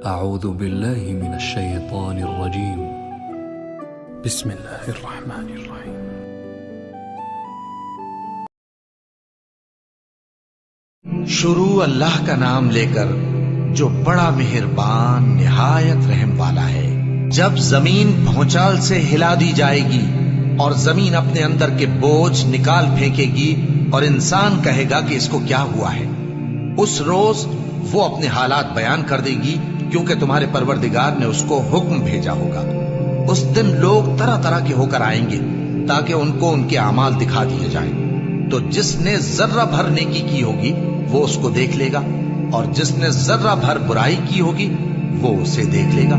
اعوذ باللہ من الشیطان الرجیم بسم اللہ الرحمن الرحیم شروع اللہ کا نام لے کر جو بڑا مہربان نہایت رحم والا ہے۔ جب زمین بھونچال سے ہلا دی جائے گی اور زمین اپنے اندر کے بوجھ نکال پھینکے گی اور انسان کہے گا کہ اس کو کیا ہوا ہے، اس روز وہ اپنے حالات بیان کر دے گی کیونکہ تمہارے پروردگار نے اس کو حکم بھیجا ہوگا۔ اس دن لوگ طرح طرح کے ہو کر آئیں گے تاکہ ان کو ان کے اعمال دکھا دیے جائیں، تو جس نے ذرہ بھر نیکی کی ہوگی وہ اس کو دیکھ لے گا اور جس نے ذرہ بھر برائی کی ہوگی وہ اسے دیکھ لے گا۔